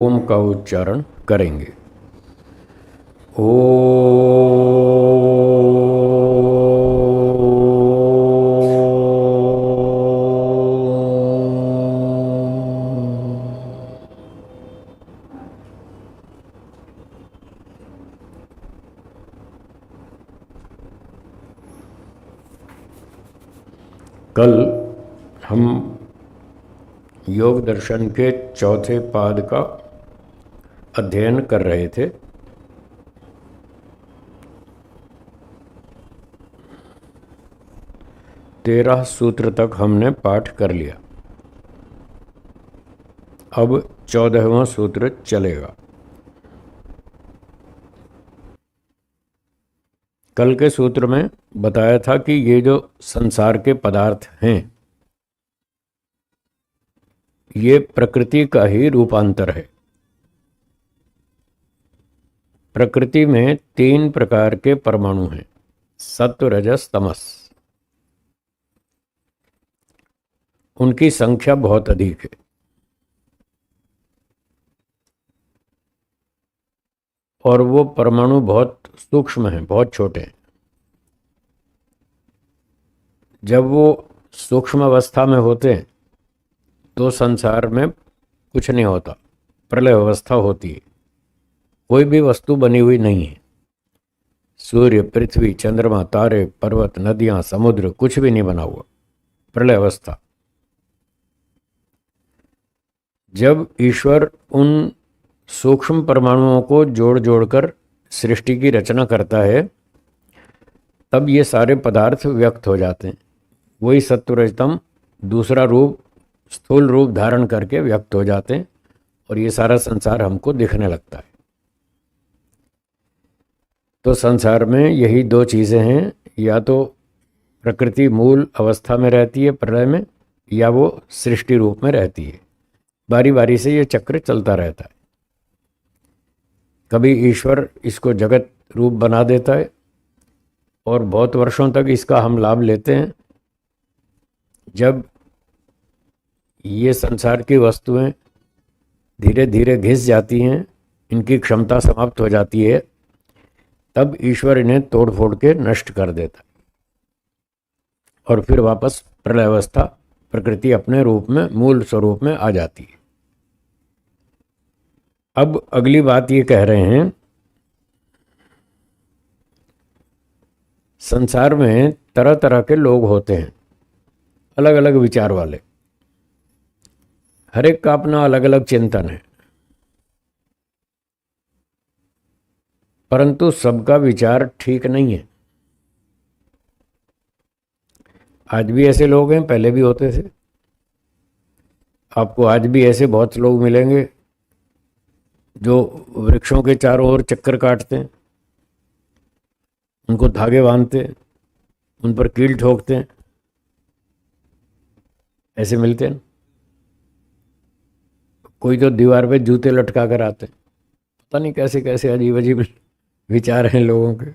ओम का उच्चारण करेंगे। ओ कल हम योग दर्शन के चौथे पाद का अध्ययन कर रहे थे। तेरह सूत्र तक हमने पाठ कर लिया। अब 14वां सूत्र चलेगा। कल के सूत्र में बताया था कि ये जो संसार के पदार्थ हैं ये प्रकृति का ही रूपांतर है। प्रकृति में 3 प्रकार के परमाणु हैं, सत्व, रजस, तमस। उनकी संख्या बहुत अधिक है और वो परमाणु बहुत सूक्ष्म हैं, बहुत छोटे हैं। जब वो सूक्ष्म अवस्था में होते हैं तो संसार में कुछ नहीं होता, प्रलय अवस्था होती है। कोई भी वस्तु बनी हुई नहीं है। सूर्य, पृथ्वी, चंद्रमा, तारे, पर्वत, नदियां, समुद्र, कुछ भी नहीं बना हुआ, प्रलय अवस्था। जब ईश्वर उन सूक्ष्म परमाणुओं को जोड़ जोड़कर सृष्टि की रचना करता है तब ये सारे पदार्थ व्यक्त हो जाते हैं। वही सत्वरजतम दूसरा रूप, स्थूल रूप धारण करके व्यक्त हो जाते हैं और ये सारा संसार हमको दिखने लगता है। तो संसार में यही 2 चीज़ें हैं, या तो प्रकृति मूल अवस्था में रहती है प्रलय में, या वो सृष्टि रूप में रहती है। बारी बारी से ये चक्र चलता रहता है। कभी ईश्वर इसको जगत रूप बना देता है और बहुत वर्षों तक इसका हम लाभ लेते हैं। जब ये संसार की वस्तुएं धीरे धीरे घिस जाती हैं, इनकी क्षमता समाप्त हो जाती है, तब ईश्वर इन्हें तोड़ फोड़ के नष्ट कर देता है और फिर वापस प्रलय अवस्था, प्रकृति अपने रूप में, मूल स्वरूप में आ जाती है। अब अगली बात ये कह रहे हैं, संसार में तरह तरह के लोग होते हैं, अलग अलग विचार वाले। हर एक का अपना अलग अलग चिंतन है, परंतु सबका विचार ठीक नहीं है। आज भी ऐसे लोग हैं, पहले भी होते थे। आपको आज भी ऐसे बहुत लोग मिलेंगे जो वृक्षों के चारों ओर चक्कर काटते हैं, उनको धागे बांधते हैं, उन पर कील ठोकते हैं। ऐसे मिलते हैं। कोई तो दीवार पे जूते लटका कर आते हैं। पता नहीं कैसे कैसे अजीब अजीब विचार हैं लोगों के।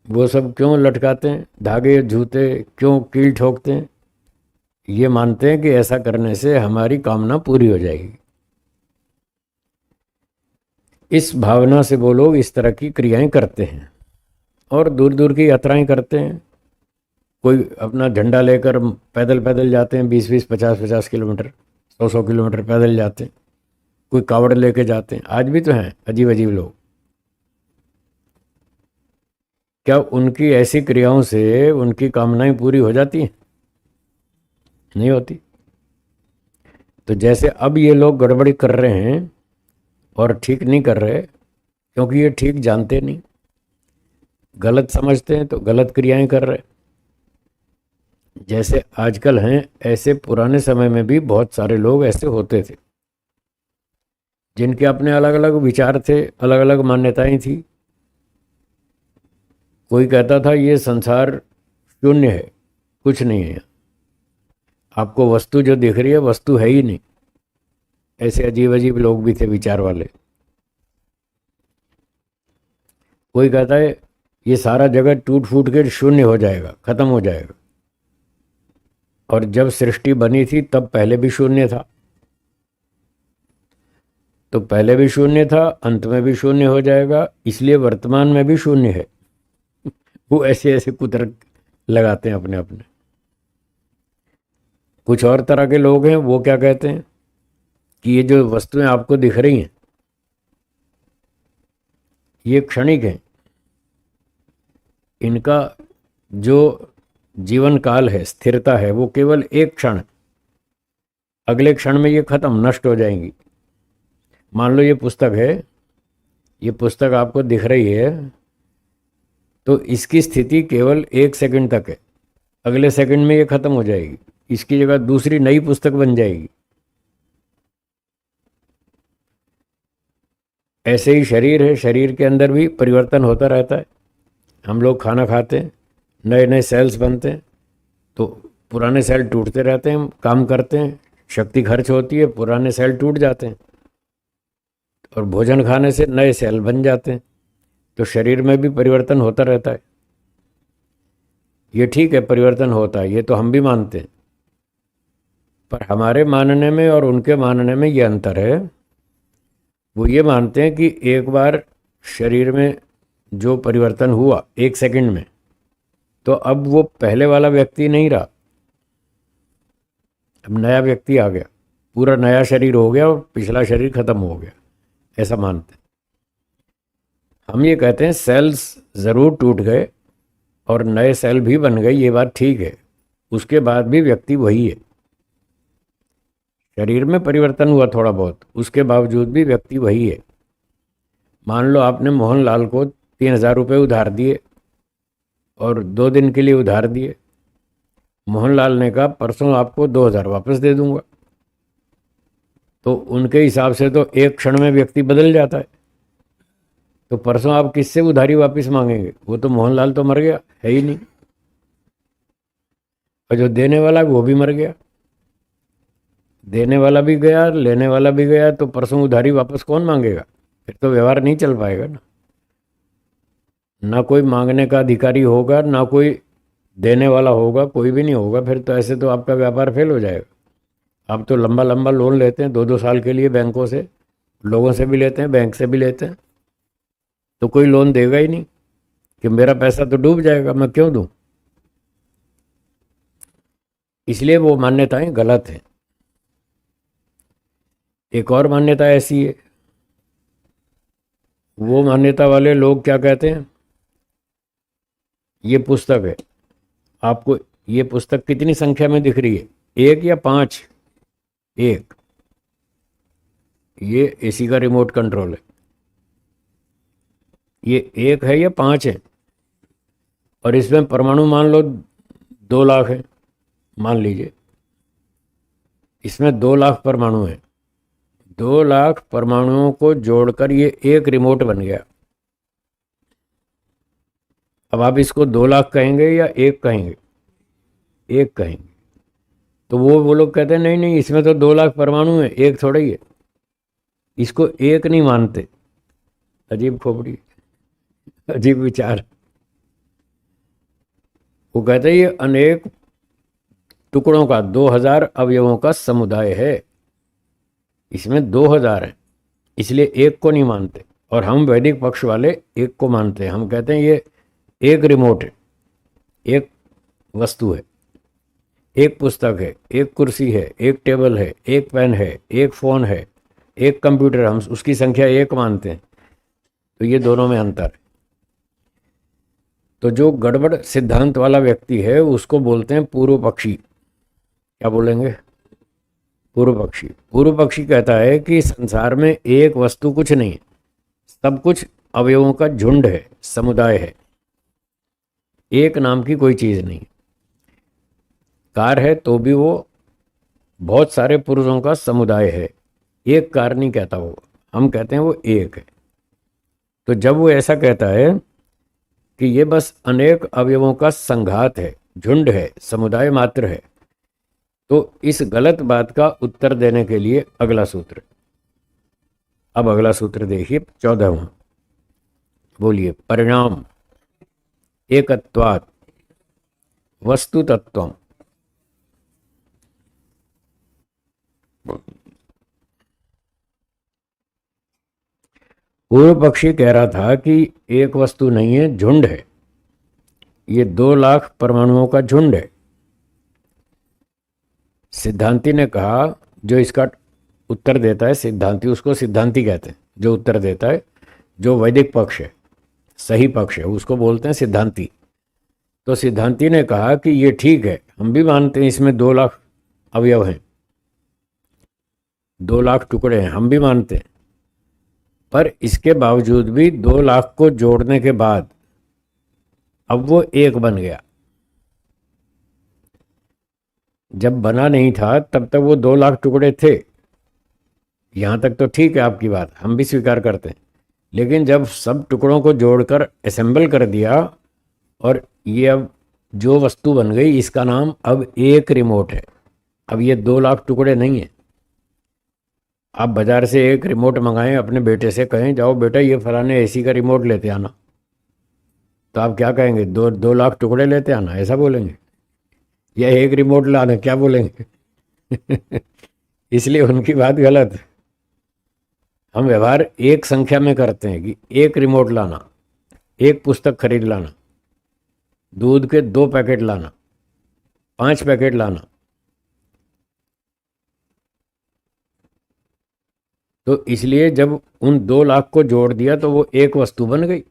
वो सब क्यों लटकाते हैं धागे, जूते, क्यों कील ठोकते हैं? ये मानते हैं कि ऐसा करने से हमारी कामना पूरी हो जाएगी। इस भावना से वो लोग इस तरह की क्रियाएं करते हैं और दूर दूर की यात्राएं करते हैं। कोई अपना झंडा लेकर पैदल पैदल जाते हैं, 20-20, 50-50 किलोमीटर, 100-100 किलोमीटर पैदल जाते हैं। कोई कावड़ लेके जाते हैं। आज भी तो हैं अजीब अजीब लोग। क्या उनकी ऐसी क्रियाओं से उनकी कामनाएं पूरी हो जाती हैं? नहीं होती। तो जैसे अब ये लोग गड़बड़ी कर रहे हैं और ठीक नहीं कर रहे, क्योंकि ये ठीक जानते नहीं, गलत समझते हैं तो गलत क्रियाएं कर रहे। जैसे आजकल हैं, ऐसे पुराने समय में भी बहुत सारे लोग ऐसे होते थे जिनके अपने अलग अलग विचार थे, अलग अलग मान्यताएं थी। कोई कहता था ये संसार शून्य है, कुछ नहीं है, आपको वस्तु जो दिख रही है वस्तु है ही नहीं। ऐसे अजीब अजीब लोग भी थे विचार वाले। कोई कहता है ये सारा जगत टूट फूट के शून्य हो जाएगा, खत्म हो जाएगा, और जब सृष्टि बनी थी तब पहले भी शून्य था। तो पहले भी शून्य था, अंत में भी शून्य हो जाएगा, इसलिए वर्तमान में भी शून्य है। वो ऐसे ऐसे कुतर्क लगाते हैं अपने अपने। कुछ और तरह के लोग हैं, वो क्या कहते हैं कि ये जो वस्तुएं आपको दिख रही हैं ये क्षणिक हैं, इनका जो जीवन काल है, स्थिरता है, वो केवल एक क्षण, अगले क्षण में ये खत्म, नष्ट हो जाएंगी। मान लो ये पुस्तक है, ये पुस्तक आपको दिख रही है, तो इसकी स्थिति केवल 1 सेकंड तक है, अगले सेकंड में ये खत्म हो जाएगी, इसकी जगह दूसरी नई पुस्तक बन जाएगी। ऐसे ही शरीर है, शरीर के अंदर भी परिवर्तन होता रहता है। हम लोग खाना खाते हैं, नए नए सेल्स बनते हैं, तो पुराने सेल टूटते रहते हैं, काम करते हैं, शक्ति खर्च होती है, पुराने सेल टूट जाते हैं, और भोजन खाने से नए सेल बन जाते हैं। तो शरीर में भी परिवर्तन होता रहता है। ये ठीक है, परिवर्तन होता है, ये तो हम भी मानते हैं, पर हमारे मानने में और उनके मानने में ये अंतर है। वो ये मानते हैं कि एक बार शरीर में जो परिवर्तन हुआ 1 सेकंड में, तो अब वो पहले वाला व्यक्ति नहीं रहा, अब नया व्यक्ति आ गया, पूरा नया शरीर हो गया और पिछला शरीर खत्म हो गया, ऐसा मानते हैं। हम ये कहते हैं सेल्स ज़रूर टूट गए और नए सेल भी बन गए, ये बात ठीक है, उसके बाद भी व्यक्ति वही है। शरीर में परिवर्तन हुआ थोड़ा बहुत, उसके बावजूद भी व्यक्ति वही है। मान लो आपने मोहनलाल को 3,000 रुपये उधार दिए और 2 दिन के लिए उधार दिए। मोहनलाल ने कहा परसों आपको 2,000 वापस दे दूंगा, तो उनके हिसाब से तो एक क्षण में व्यक्ति बदल जाता है। तो परसों आप किससे उधारी वापस मांगेंगे? वो तो मोहनलाल तो मर गया, है ही नहीं, और जो देने वाला वो भी मर गया। देने वाला भी गया, लेने वाला भी गया, तो परसों उधारी वापस कौन मांगेगा? फिर तो व्यवहार नहीं चल पाएगा ना। ना कोई मांगने का अधिकारी होगा, ना कोई देने वाला होगा, कोई भी नहीं होगा। फिर तो ऐसे तो आपका व्यापार फेल हो जाएगा। आप तो लंबा लंबा लोन लेते हैं 2-2 साल के लिए, बैंकों से, लोगों से भी लेते हैं, बैंक से भी लेते हैं, तो कोई लोन देगा ही नहीं कि मेरा पैसा तो डूब जाएगा, मैं क्यों दूं। इसलिए वो मान्यताएं गलत हैं। एक और मान्यता ऐसी है, वो मान्यता वाले लोग क्या कहते हैं, ये पुस्तक है, आपको ये पुस्तक कितनी संख्या में दिख रही है, 1 या 5? 1। ये एसी का रिमोट कंट्रोल है, ये 1 है या 5 है? और इसमें परमाणु मान लो 2 लाख है, मान लीजिए इसमें 2 लाख परमाणु है। 2 लाख परमाणुओं को जोड़कर ये एक रिमोट बन गया। अब आप इसको 2 लाख कहेंगे या 1 कहेंगे? 1 कहेंगे। तो वो लोग कहते हैं नहीं नहीं, इसमें तो 2 लाख परमाणु है, 1 थोड़ा ही है, इसको 1 नहीं मानते। अजीब खोपड़ी, अजीब विचार। वो कहते हैं ये अनेक टुकड़ों का, 2,000 अवयवों का समुदाय है, इसमें 2,000 हैं, इसलिए 1 को नहीं मानते। और हम वैदिक पक्ष वाले 1 को मानते हैं। हम कहते हैं ये एक रिमोट है, एक वस्तु है, एक पुस्तक है, एक कुर्सी है, एक टेबल है, एक पेन है, एक फ़ोन है, एक कंप्यूटर, हम उसकी संख्या 1 मानते हैं। तो ये दोनों में अंतर है। तो जो गड़बड़ सिद्धांत वाला व्यक्ति है उसको बोलते हैं पूर्व पक्षी। क्या बोलेंगे? पूर्व पक्षी। पूर्व पक्षी कहता है कि संसार में एक वस्तु कुछ नहीं है, सब कुछ अवयवों का झुंड है, समुदाय है, एक नाम की कोई चीज़ नहीं। कार है तो भी वो बहुत सारे पुरुषों का समुदाय है, एक कार नहीं कहता वो, हम कहते हैं वो एक है। तो जब वो ऐसा कहता है कि ये बस अनेक अवयवों का संघात है, झुंड है, समुदाय मात्र है, तो इस गलत बात का उत्तर देने के लिए अगला सूत्र। अब अगला सूत्र देखिए, 14वां। बोलिए, परिणाम एकत्वात् वस्तु तत्वम्। पूर्व पक्षी कह रहा था कि एक वस्तु नहीं है, झुंड है, ये 2 लाख परमाणुओं का झुंड है। सिद्धांति ने कहा, जो इसका उत्तर देता है सिद्धांति, उसको सिद्धांति कहते हैं, जो उत्तर देता है, जो वैदिक पक्ष है, सही पक्ष है, उसको बोलते हैं सिद्धांति। तो सिद्धांति ने कहा कि ये ठीक है, हम भी मानते हैं इसमें 2 लाख अवयव हैं, 2 लाख टुकड़े हैं, हम भी मानते हैं। पर इसके बावजूद भी 2 लाख को जोड़ने के बाद अब वो एक बन गया। जब बना नहीं था तब तक वो 2 लाख टुकड़े थे। यहाँ तक तो ठीक है आपकी बात, हम भी स्वीकार करते हैं। लेकिन जब सब टुकड़ों को जोड़कर असेंबल कर दिया और ये अब जो वस्तु बन गई, इसका नाम अब एक रिमोट है। अब ये 2 लाख टुकड़े नहीं है। आप बाजार से एक रिमोट मंगाएं, अपने बेटे से कहें जाओ बेटा ये फलाने एसी का रिमोट लेते आना, तो आप क्या कहेंगे? 2 लाख टुकड़े लेते आना, ऐसा बोलेंगे? या एक रिमोट लाना, क्या बोलेंगे? इसलिए उनकी बात गलत है। हम व्यवहार एक संख्या में करते हैं कि एक रिमोट लाना, एक पुस्तक खरीद लाना, दूध के 2 पैकेट लाना, 5 पैकेट लाना। तो इसलिए जब उन 2 लाख को जोड़ दिया तो वो एक वस्तु बन गई।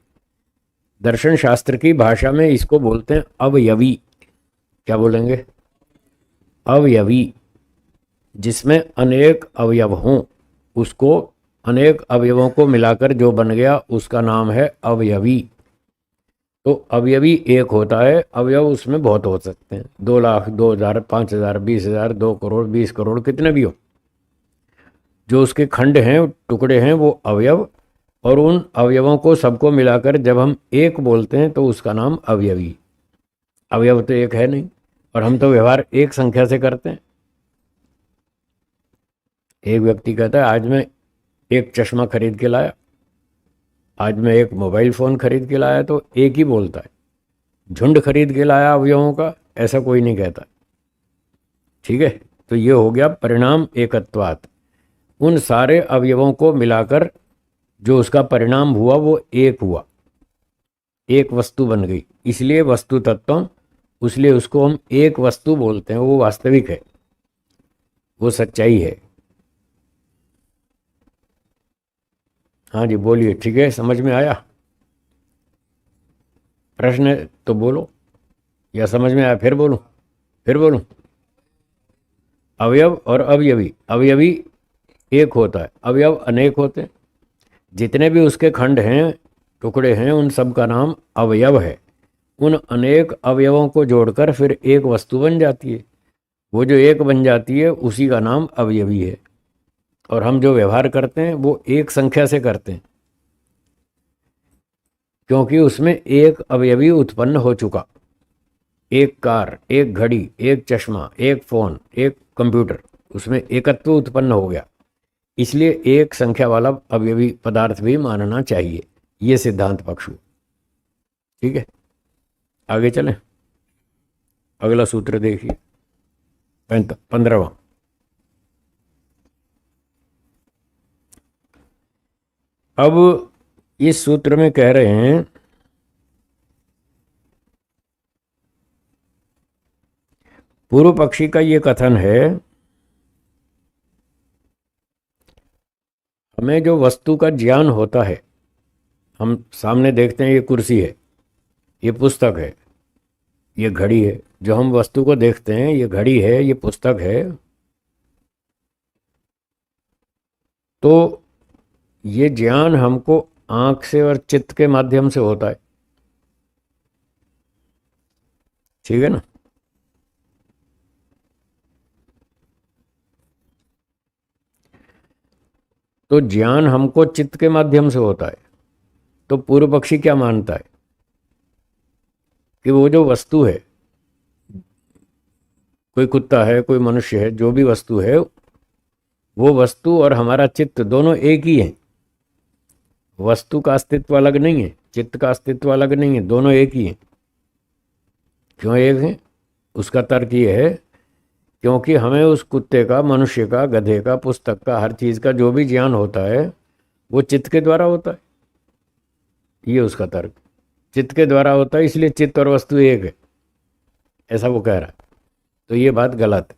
दर्शन शास्त्र की भाषा में इसको बोलते हैं अवयवी। क्या बोलेंगे? अवयवी। जिसमें अनेक अवयव हों, उसको अनेक अवयवों को मिलाकर जो बन गया उसका नाम है अवयवी। तो अवयवी एक होता है, अवयव उसमें बहुत हो सकते हैं, 2 लाख, 2,000, 5,000, 20,000, 2 करोड़, 20 करोड़, कितने भी हो। जो उसके खंड हैं, टुकड़े हैं, वो अवयव। और उन अवयवों को सबको मिलाकर जब हम एक बोलते हैं तो उसका नाम अवयवी। अवयव तो एक है नहीं, और हम तो व्यवहार एक संख्या से करते हैं। एक व्यक्ति कहता है आज मैं एक चश्मा खरीद के लाया, आज मैं एक मोबाइल फ़ोन खरीद के लाया, तो एक ही बोलता है। झुंड खरीद के लाया अवयवों का, ऐसा कोई नहीं कहता। ठीक है, तो ये हो गया परिणाम एकत्वात्। उन सारे अवयवों को मिलाकर जो उसका परिणाम हुआ वो एक हुआ, एक वस्तु बन गई। इसलिए वस्तु तत्व, इसलिए उसको हम एक वस्तु बोलते हैं। वो वास्तविक है, वो सच्चाई है। हाँ जी बोलिए। ठीक है, समझ में आया? प्रश्न है तो बोलो, या समझ में आया फिर बोलूं? फिर बोलूं? अवयव और अवयवी। अवयवी एक होता है, अवयव अनेक होते हैं। जितने भी उसके खंड हैं, टुकड़े हैं, उन सब का नाम अवयव है। उन अनेक अवयवों को जोड़कर फिर एक वस्तु बन जाती है। वो जो एक बन जाती है उसी का नाम अवयवी है। और हम जो व्यवहार करते हैं वो एक संख्या से करते हैं, क्योंकि उसमें एक अवयवी उत्पन्न हो चुका। एक कार, एक घड़ी, एक चश्मा, एक फ़ोन, एक कंप्यूटर, उसमें एकत्व उत्पन्न हो गया। इसलिए एक संख्या वाला अवयवी पदार्थ भी मानना चाहिए। ये सिद्धांत पक्ष हुआ। ठीक है, आगे चलें। अगला सूत्र देखिए, 15वां। अब इस सूत्र में कह रहे हैं पूर्व पक्षी का ये कथन है, हमें जो वस्तु का ज्ञान होता है, हम सामने देखते हैं ये कुर्सी है, ये पुस्तक है, ये घड़ी है। जो हम वस्तु को देखते हैं, ये घड़ी है, ये पुस्तक है, तो ये ज्ञान हमको आँख से और चित्त के माध्यम से होता है। ठीक है ना? तो ज्ञान हमको चित्त के माध्यम से होता है। तो पूर्व पक्षी क्या मानता है कि वो जो वस्तु है, कोई कुत्ता है, कोई मनुष्य है, जो भी वस्तु है, वो वस्तु और हमारा चित्त दोनों एक ही है। वस्तु का अस्तित्व अलग नहीं है, चित्त का अस्तित्व अलग नहीं है, दोनों एक ही हैं। क्यों एक हैं? उसका तर्क ये है, क्योंकि हमें उस कुत्ते का, मनुष्य का, गधे का, पुस्तक का, हर चीज़ का जो भी ज्ञान होता है वो चित्त के द्वारा होता है। ये उसका तर्क। चित्त के द्वारा होता है, इसलिए चित्त और वस्तु एक है, ऐसा वो कह रहा है। तो ये बात गलत है।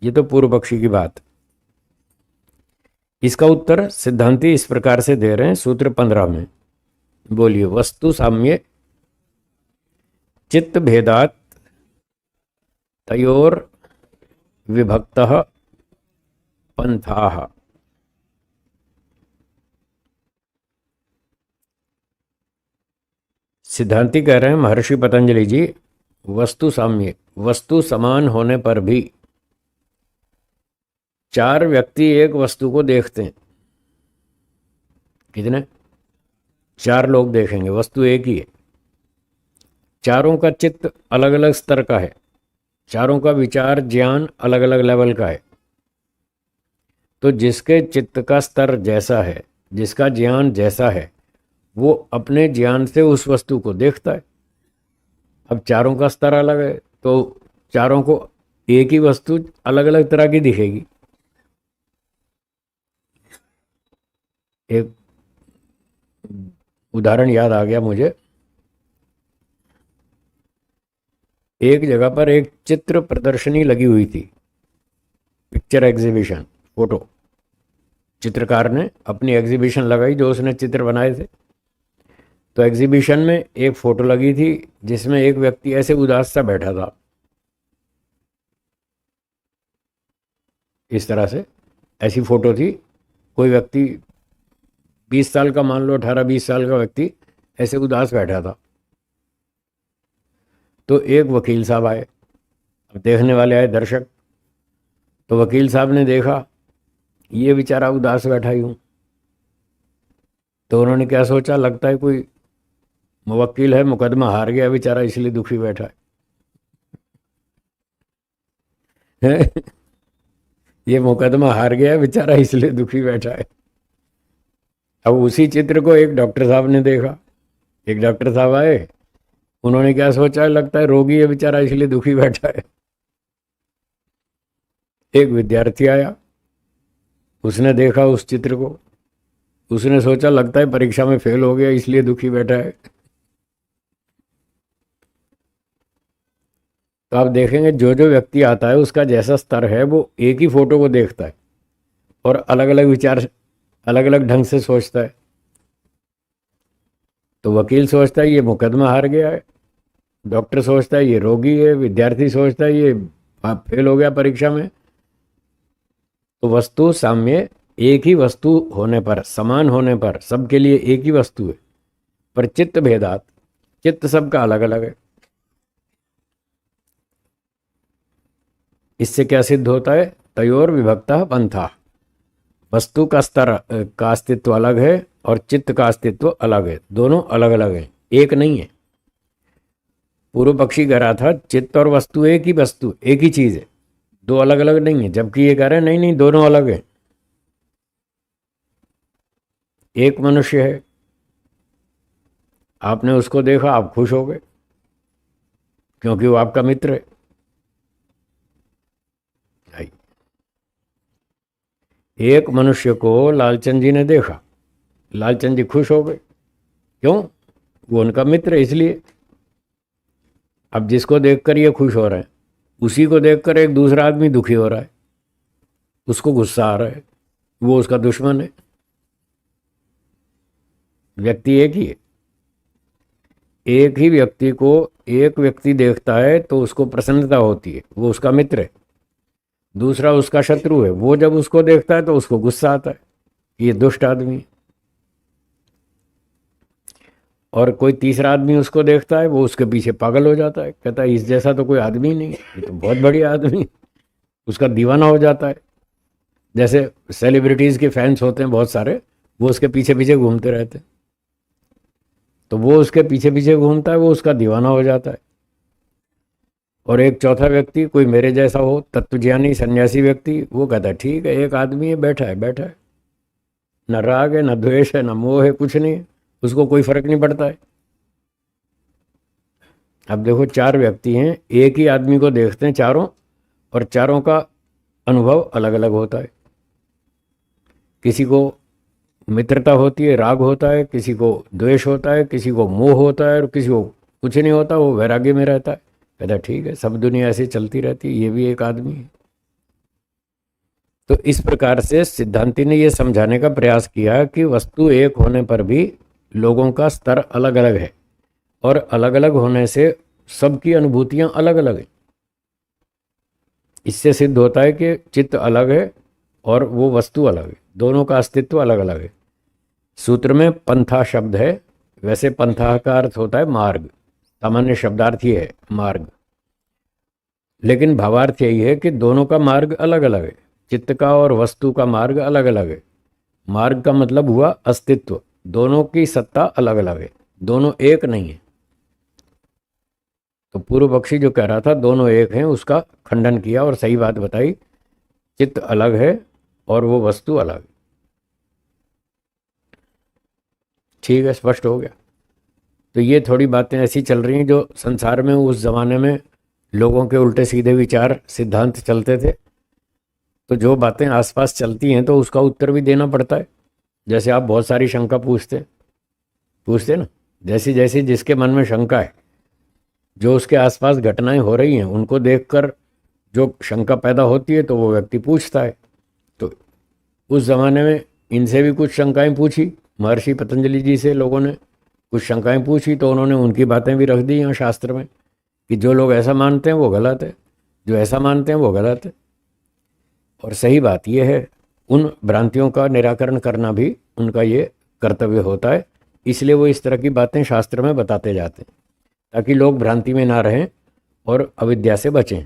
ये तो पूर्व पक्षी की बात। इसका उत्तर सिद्धांती इस प्रकार से दे रहे हैं सूत्र 15 में। बोलिए। वस्तु साम्य चित्त भेदात तयोर विभक्तः पंथाः। सिद्धांती कह रहे हैं महर्षि पतंजलि जी, वस्तु साम्य, वस्तु समान होने पर भी चार व्यक्ति एक वस्तु को देखते हैं। कितने? चार लोग देखेंगे, वस्तु एक ही है। चारों का चित्त अलग अलग स्तर का है, चारों का विचार ज्ञान अलग अलग लेवल का है। तो जिसके चित्त का स्तर जैसा है, जिसका ज्ञान जैसा है, वो अपने ज्ञान से उस वस्तु को देखता है। अब चारों का स्तर अलग है, तो चारों को एक ही वस्तु अलग अलग तरह की दिखेगी। एक उदाहरण याद आ गया मुझे। एक जगह पर एक चित्र प्रदर्शनी लगी हुई थी, पिक्चर एग्जीबिशन, फोटो। चित्रकार ने अपनी एग्जीबिशन लगाई जो उसने चित्र बनाए थे। तो एग्जीबिशन में एक फोटो लगी थी जिसमें एक व्यक्ति ऐसे उदास सा बैठा था, इस तरह से ऐसी फोटो थी। कोई व्यक्ति 20 साल का, मान लो 18-20 साल का व्यक्ति ऐसे उदास बैठा था। तो एक वकील साहब आए, अब देखने वाले आए दर्शक। तो वकील साहब ने देखा ये बेचारा उदास बैठा ही हूँ। तो उन्होंने क्या सोचा, लगता है कोई मुवक्किल है, मुकदमा हार गया बेचारा, इसलिए दुखी बैठा है। ये मुकदमा हार गया बेचारा, इसलिए दुखी बैठा है। अब उसी चित्र को एक डॉक्टर साहब ने देखा। एक डॉक्टर साहब आए, उन्होंने क्या सोचा, लगता है रोगी है बेचारा, इसलिए दुखी बैठा है। एक विद्यार्थी आया, उसने देखा उस चित्र को, उसने सोचा लगता है परीक्षा में फेल हो गया, इसलिए दुखी बैठा है। तो आप देखेंगे जो जो व्यक्ति आता है उसका जैसा स्तर है वो एक ही फोटो को देखता है और अलग अलग विचार, अलग अलग ढंग से सोचता है। तो वकील सोचता है ये मुकदमा हार गया है, डॉक्टर सोचता है ये रोगी है, विद्यार्थी सोचता है ये फेल हो गया परीक्षा में। तो वस्तु साम्य, एक ही वस्तु होने पर, समान होने पर, सबके लिए एक ही वस्तु है। पर चित्त भेदात, चित्त सबका अलग अलग है। इससे क्या सिद्ध होता है, तयोर विभक्ता पंथा। वस्तु का स्तर का अस्तित्व अलग है और चित्त का अस्तित्व अलग है, दोनों अलग अलग हैं, एक नहीं है। पूर्व पक्षी कह रहा था चित्त और वस्तु एक ही वस्तु, एक ही चीज है, दो अलग अलग नहीं है। जबकि ये कह रहे हैं नहीं नहीं, दोनों अलग है। एक मनुष्य है, आपने उसको देखा, आप खुश हो गए क्योंकि वो आपका मित्र है। एक मनुष्य को लालचंद जी ने देखा, लालचंद जी खुश हो गए, क्यों? वो उनका मित्र है इसलिए। अब जिसको देखकर ये खुश हो रहे हैं, उसी को देखकर एक दूसरा आदमी दुखी हो रहा है, उसको गुस्सा आ रहा है, वो उसका दुश्मन है। व्यक्ति एक ही है। एक ही व्यक्ति को एक व्यक्ति देखता है तो उसको प्रसन्नता होती है, वो उसका मित्र है। दूसरा उसका शत्रु है, वो जब उसको देखता है तो उसको गुस्सा आता है, ये दुष्ट आदमी है। और कोई तीसरा आदमी उसको देखता है, वो उसके पीछे पागल हो जाता है, कहता है इस जैसा तो कोई आदमी नहीं, ये तो बहुत बढ़िया आदमी, उसका दीवाना हो जाता है। जैसे सेलिब्रिटीज़ के फैंस होते हैं बहुत सारे, वो उसके पीछे पीछे घूमते रहते हैं, तो वो उसके पीछे पीछे घूमता है, वो उसका दीवाना हो जाता है। और एक चौथा व्यक्ति, कोई मेरे जैसा हो, तत्वज्ञानी सन्यासी व्यक्ति, वो कहता है ठीक है, एक आदमी है, बैठा है बैठा है, न राग है, न द्वेष है, न मोह है, कुछ नहीं है, उसको कोई फर्क नहीं पड़ता है। अब देखो चार व्यक्ति हैं, एक ही आदमी को देखते हैं चारों, और चारों का अनुभव अलग अलग होता है। किसी को मित्रता होती है, राग होता है, किसी को द्वेष होता है, किसी को मोह होता है और किसी को कुछ नहीं होता, वो वैराग्य में रहता है। कहता ठीक है, सब दुनिया ऐसे चलती रहती है, ये भी एक आदमी है। तो इस प्रकार से सिद्धांति ने ये समझाने का प्रयास किया कि वस्तु एक होने पर भी लोगों का स्तर अलग अलग है और अलग अलग होने से सबकी अनुभूतियां अलग अलग हैं। इससे सिद्ध होता है कि चित्त अलग है और वो वस्तु अलग है, दोनों का अस्तित्व अलग अलग है। सूत्र में पंथा शब्द है, वैसे पंथा का अर्थ होता है मार्ग, सामान्य शब्दार्थ ही है मार्ग, लेकिन भावार्थ यही है कि दोनों का मार्ग अलग अलग है, चित्त का और वस्तु का मार्ग अलग अलग है। मार्ग का मतलब हुआ अस्तित्व, दोनों की सत्ता अलग अलग है, दोनों एक नहीं है। तो पूर्व पक्षी जो कह रहा था दोनों एक हैं, उसका खंडन किया और सही बात बताई, चित्त अलग है और वो वस्तु अलग है। ठीक है, स्पष्ट हो गया। तो ये थोड़ी बातें ऐसी चल रही हैं जो संसार में उस जमाने में लोगों के उल्टे सीधे विचार सिद्धांत चलते थे। तो जो बातें आसपास चलती हैं तो उसका उत्तर भी देना पड़ता है। जैसे आप बहुत सारी शंका पूछते ना, जैसी जैसी जिसके मन में शंका है, जो उसके आसपास घटनाएं हो रही हैं उनको देखकर जो शंका पैदा होती है तो वो व्यक्ति पूछता है। तो उस ज़माने में इनसे भी कुछ शंकाएं पूछी, महर्षि पतंजलि जी से लोगों ने कुछ शंकाएं पूछी, तो उन्होंने उनकी बातें भी रख दी यहाँ शास्त्र में कि जो लोग ऐसा मानते हैं वो गलत है, जो ऐसा मानते हैं वो गलत है। और सही बात यह है, उन भ्रांतियों का निराकरण करना भी उनका ये कर्तव्य होता है। इसलिए वो इस तरह की बातें शास्त्र में बताते जाते हैं ताकि लोग भ्रांति में ना रहें और अविद्या से बचें।